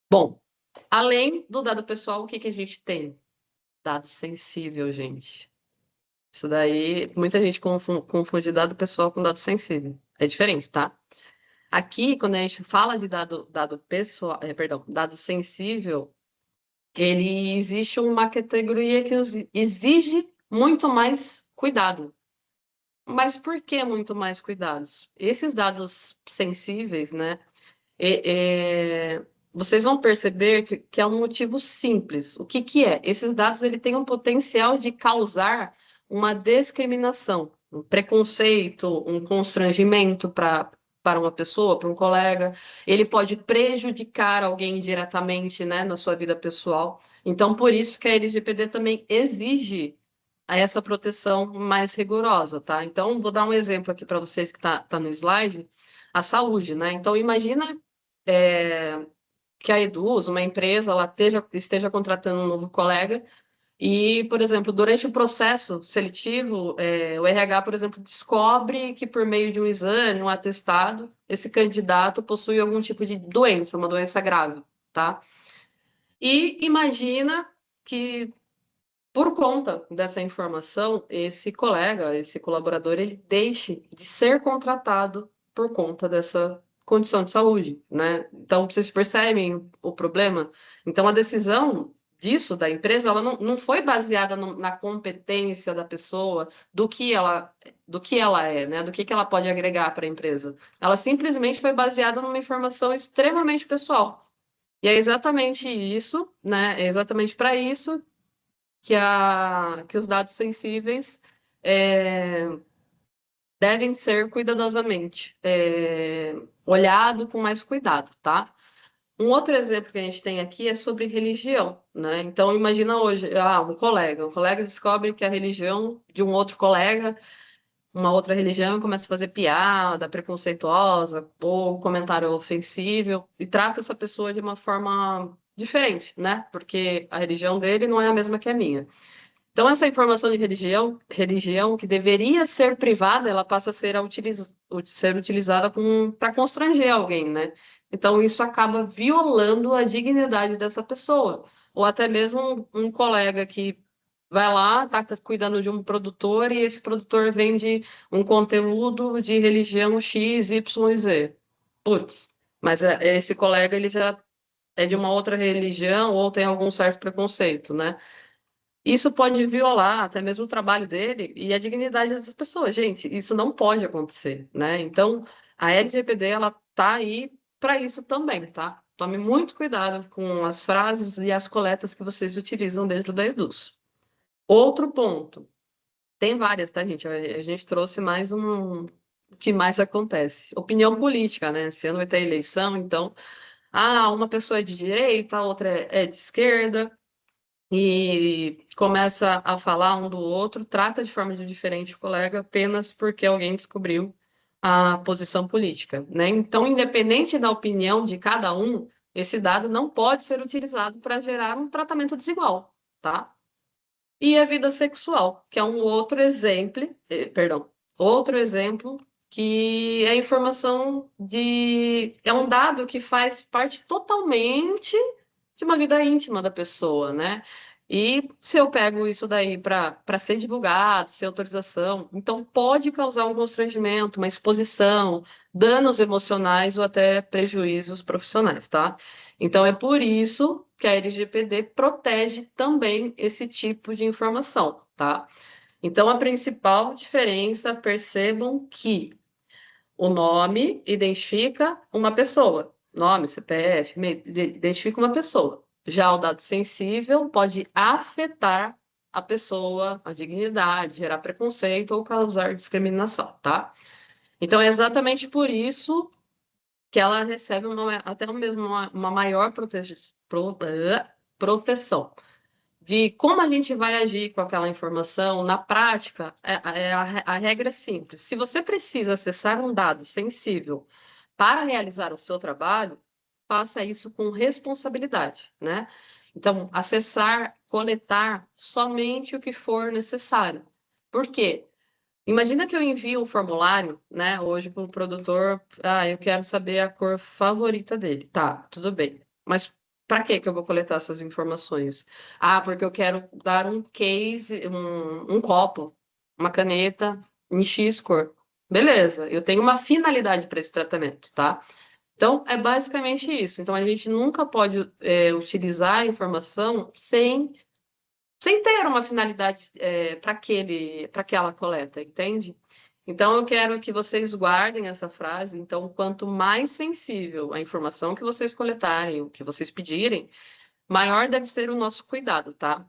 Bom, além do dado pessoal, o que que a gente tem? Dado sensível, gente. Isso daí, muita gente confunde dado pessoal com dado sensível. É diferente, tá? Aqui, quando a gente fala de dado pessoal, perdão, dado sensível, ele existe uma categoria que exige muito mais cuidado. Mas por que muito mais cuidados? Esses dados sensíveis, né? Vocês vão perceber que é um motivo simples. O que que é? Esses dados ele têm um potencial de causar uma discriminação, um preconceito, um constrangimento para uma pessoa, para um colega. Ele pode prejudicar alguém diretamente, né, na sua vida pessoal. Então, por isso que a LGPD também exige essa proteção mais rigorosa, tá? Então, vou dar um exemplo aqui para vocês que tá no slide, a saúde, né? Então, imagina que a Eduz, uma empresa, ela esteja contratando um novo colega e, por exemplo, durante o processo seletivo, o RH, por exemplo, descobre que por meio de um exame, um atestado, esse candidato possui algum tipo de doença, uma doença grave, tá? E imagina que por conta dessa informação, esse colega, esse colaborador, ele deixe de ser contratado por conta dessa condição de saúde, né? Então, vocês percebem o problema? Então, a decisão disso da empresa, ela não foi baseada na competência da pessoa, do que ela é, né? Do que ela pode agregar para a empresa. Ela simplesmente foi baseada numa informação extremamente pessoal. E é exatamente isso, né? É exatamente para isso que os dados sensíveis é, devem ser cuidadosamente olhado com mais cuidado, tá? Um outro exemplo que a gente tem aqui é sobre religião, né? Então, imagina hoje, um colega descobre que a religião de um outro colega, uma outra religião, começa a fazer piada preconceituosa ou comentário ofensivo e trata essa pessoa de uma forma diferente, né? Porque a religião dele não é a mesma que a minha. Então, essa informação de religião que deveria ser privada, ela passa a ser utilizada para constranger alguém, né? Então, isso acaba violando a dignidade dessa pessoa. Ou até mesmo um colega que vai lá, está cuidando de um produtor e esse produtor vende um conteúdo de religião X, Y, Z. Putz, mas esse colega ele já é de uma outra religião ou tem algum certo preconceito, né? Isso pode violar até mesmo o trabalho dele e a dignidade dessas pessoas. Gente, isso não pode acontecer, né? Então, a LGPD, ela tá aí para isso também, tá? Tome muito cuidado com as frases e as coletas que vocês utilizam dentro da Eduz. Outro ponto, tem várias, tá, gente? A gente trouxe mais o que mais acontece. Opinião política, né? Esse ano vai ter eleição, então, uma pessoa é de direita, a outra é de esquerda e começa a falar um do outro, trata de forma diferente o colega apenas porque alguém descobriu a posição política, né? Então, independente da opinião de cada um, esse dado não pode ser utilizado para gerar um tratamento desigual, tá? E a vida sexual, que é um outro exemplo, outro exemplo que é informação é um dado que faz parte totalmente de uma vida íntima da pessoa, né? E se eu pego isso daí para ser divulgado, sem autorização, então pode causar um constrangimento, uma exposição, danos emocionais ou até prejuízos profissionais, tá? Então é por isso que a LGPD protege também esse tipo de informação, tá? Então a principal diferença, percebam que o nome identifica uma pessoa. Nome, CPF, identifica uma pessoa. Já o dado sensível pode afetar a pessoa, a dignidade, gerar preconceito ou causar discriminação, tá? Então, é exatamente por isso que ela recebe até mesmo uma maior proteção de como a gente vai agir com aquela informação na prática, a regra é simples. Se você precisa acessar um dado sensível para realizar o seu trabalho, faça isso com responsabilidade, né? Então, acessar, coletar somente o que for necessário. Por quê? Imagina que eu envio um formulário, né, hoje para o produtor, eu quero saber a cor favorita dele. Tá, tudo bem. Mas para que eu vou coletar essas informações? Ah, porque eu quero dar um case, um copo, uma caneta em X cor. Beleza, eu tenho uma finalidade para esse tratamento, tá? Então, é basicamente isso. Então, a gente nunca pode utilizar a informação sem ter uma finalidade para aquela coleta, entende? Então, eu quero que vocês guardem essa frase. Então, quanto mais sensível a informação que vocês coletarem, o que vocês pedirem, maior deve ser o nosso cuidado, tá?